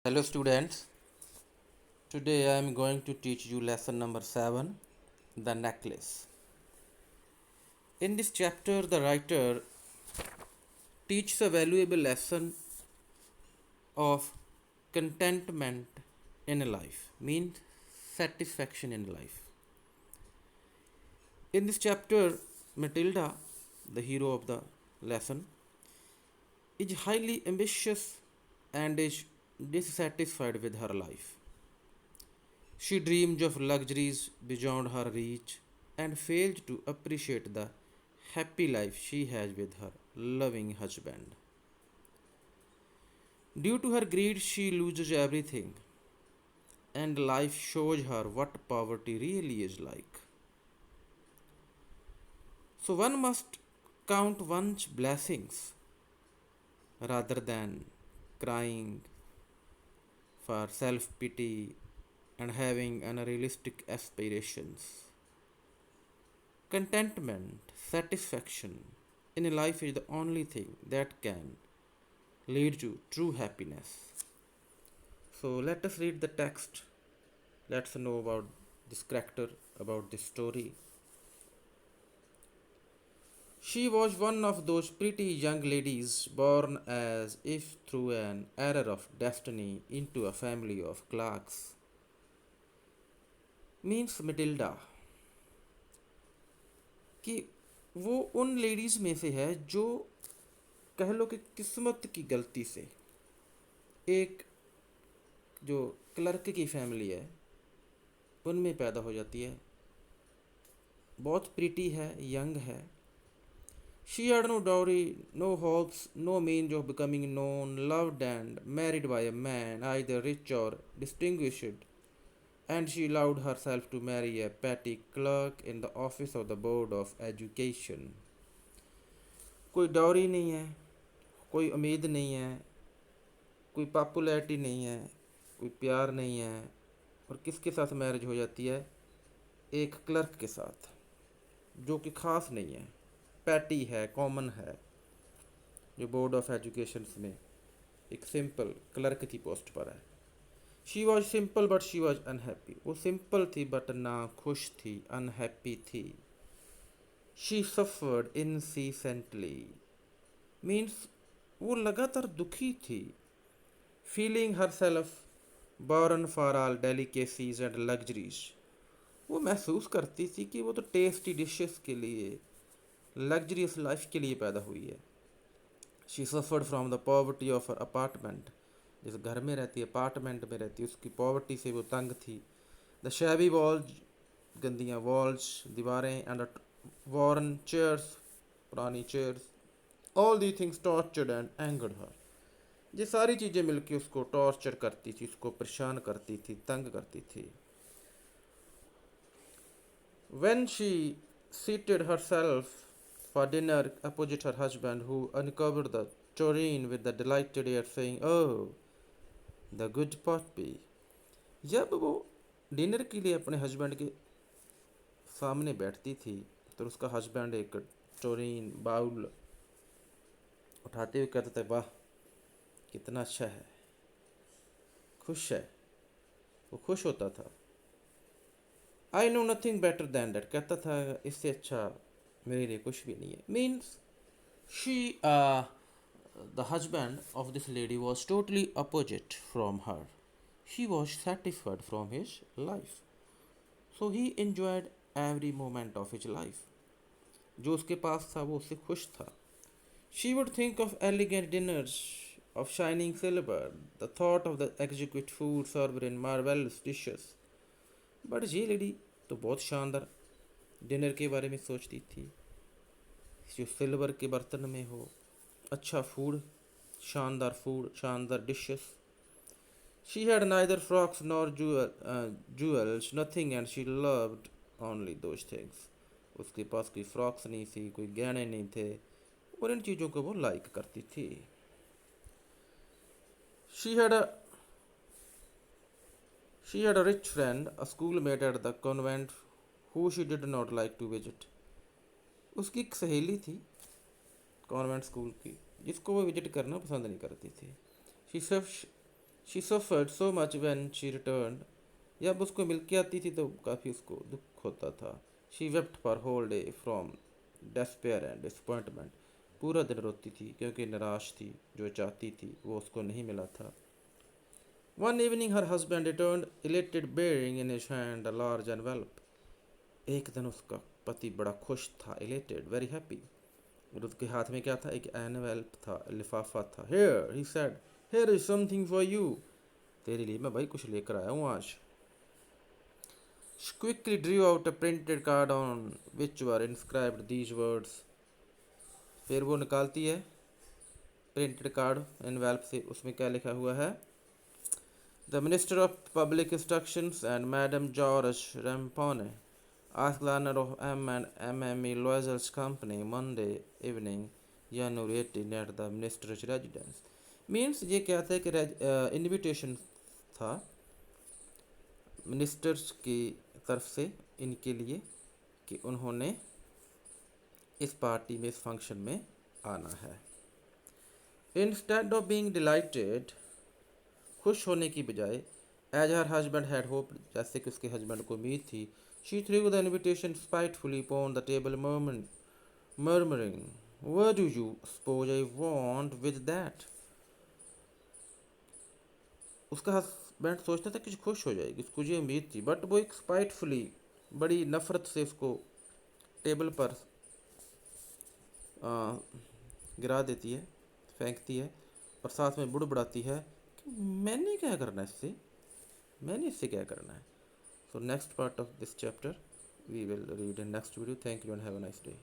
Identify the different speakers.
Speaker 1: Hello students, today I am going to teach you lesson number 7, the necklace. In this chapter the writer teaches a valuable lesson of contentment in life, means satisfaction in life. In this chapter Matilda, the hero of the lesson, is highly ambitious and is dissatisfied with her life. She dreams of luxuries beyond her reach and fails to appreciate the happy life she has with her loving husband. Due to her greed, she loses everything, and life shows her what poverty really is like. So one must count one's blessings rather than crying for self pity and having unrealistic aspirations. Contentment, satisfaction in life is the only thing that can lead to true happiness. So let us read the text. Let's know about this character, about this story. She was one of those pretty young ladies born as if through an error of destiny into a family of clerks. Means Matilda कि वो उन ladies में से है जो कह लो कि किस्मत की गलती से एक जो क्लर्क की फैमिली है उनमें पैदा हो जाती है, बहुत प्रीटी है, यंग है. She had no dowry, no hopes, no means of becoming known, loved and married by a man either rich or distinguished, and she allowed herself to marry a petty clerk in the office of the board of education. कोई dowry नहीं है, कोई उम्मीद नहीं है, कोई popularity नहीं है, कोई प्यार नहीं है, और किसके साथ मैरिज हो जाती है? एक क्लर्क के साथ जो कि ख़ास नहीं है, पैटी है, कॉमन है, जो बोर्ड ऑफ एजुकेशन में एक सिंपल क्लर्क की पोस्ट पर है. She was simple but she was unhappy. वो सिंपल थी बट ना खुश थी, अनहैप्पी थी. She suffered इनसीसेंटली. मीन्स वो लगातार दुखी थी. Feeling her self born for all delicacies and luxuries. वो महसूस करती थी कि वो तो टेस्टी डिशेस के लिए, लग्जरियस लाइफ के लिए पैदा हुई है. She suffered from the poverty of her apartment. जिस घर में रहती है, अपार्टमेंट में रहती है, उसकी पॉवर्टी से वो तंग थी. द शैबी वॉल्स, गंदियाँ वॉल्स, दीवारें, एंड वॉर्न चेयर्स, पुरानी chairs, all the things tortured and angered her. ये सारी चीज़ें मिलकर उसको टॉर्चर करती थी, उसको परेशान करती थी, तंग करती थी. When she seated herself for dinner opposite her husband, who uncovered the tureen with the delighted air, saying, "Oh, the good puppy." जब वो डिनर के लिए अपने हस्बैंड के सामने बैठती थी तो उसका हस्बैंड एक टोरीन बाउल उठाते हुए कहता था, वाह कितना अच्छा है, खुश है. वो खुश होता था. I know nothing better than that, कहता था इससे अच्छा मेरे लिए कुछ भी नहीं है. Means she the husband of this lady was totally opposite from her. He was satisfied from his life. So he enjoyed every moment of his life. जो उसके पास था वो उससे खुश था. She would think of elegant dinners of shining silver, the thought of the exquisite food served in marvelous dishes. But ये lady तो बहुत शानदार डिनर के बारे में सोचती थी, जो सिल्वर के बर्तन में हो, अच्छा फूड, शानदार dishes. She had neither frocks nor jewels, nothing, and she loved only those things. उसके पास कोई फ्रॉक्स नहीं थी, कोई गहने नहीं थे, और इन चीज़ों को वो लाइक करती थी. She had a She had a rich friend, a schoolmate at the convent, who she did not like to visit. उसकी एक सहेली थी कॉन्वेंट स्कूल की जिसको वो विजिट करना पसंद नहीं करती थी. She, she suffered so much when she return, जब उसको मिल के आती थी तो काफ़ी उसको दुख होता था। She wept for whole day from despair and disappointment, पूरा दिन रोती थी क्योंकि निराश थी, जो चाहती थी वो उसको नहीं मिला था। One evening her husband return elated bearing in his hand a large envelope, एक दिन उसका पति बड़ा खुश था, इलेटेड वेरी हैप्पी, और उसके हाथ में क्या था, एक एनवेल्प था, लिफाफा था। Here he said, here is something for you, तेरे लिए मैं भाई कुछ लेकर आया हूँ आज। She quickly drew out a printed card on which were inscribed these words, फिर वो निकालती है प्रिंटेड कार्ड एनवेल्प से, उसमें क्या लिखा हुआ है, the minister of public instructions and madam George Ramponneau asked the owner of M&MME Loisel's company Monday evening January 18 at the minister's residence। Means ये क्या था कि इनविटेशन था मिनिस्टर्स की तरफ से इनके लिए कि उन्होंने इस पार्टी में, इस फंक्शन में आना है। इंस्टेड ऑफ बीइंग डिलाइटेड, खुश होने की बजाय, as her husband had hope, जैसे कि उसके हस्बैंड को उम्मीद थी, she threw the invitation spitefully upon the table murmuring, what do you suppose I want with that। उसका हस्बैंड सोचता था कि खुश हो जाएगी, उसको ये उम्मीद थी, बट वो एक स्पाइटफुली, बड़ी नफरत से उसको टेबल पर गिरा देती है, फेंकती है, और साथ में बुड़बुड़ाती है कि मैंने क्या करना है इससे, मैंने इससे क्या करना है। So next part of this chapter we will read in next video. Thank you and have a nice day.